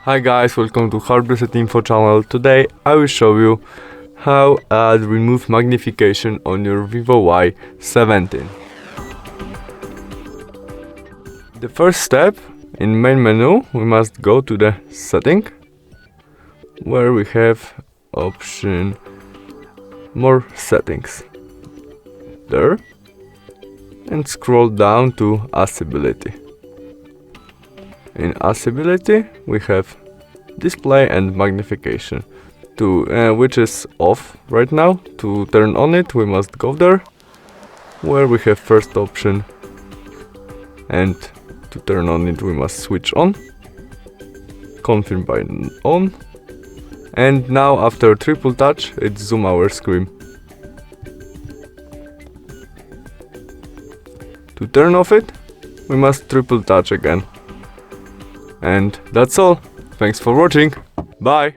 Hi guys, welcome to HardReset.Info channel. Today I will show you how add remove magnification on your VIVO Y17. The first step, in main menu we must go to the setting, where we have option more settings there, and scroll down to accessibility. In accessibility we have display and magnification, which is off right now. To turn on it we must go there, where we have first option, and to turn on it we must switch on, confirm by on, and now after triple touch it zoom our screen. To turn off it we must triple touch again. And that's all. Thanks for watching. Bye.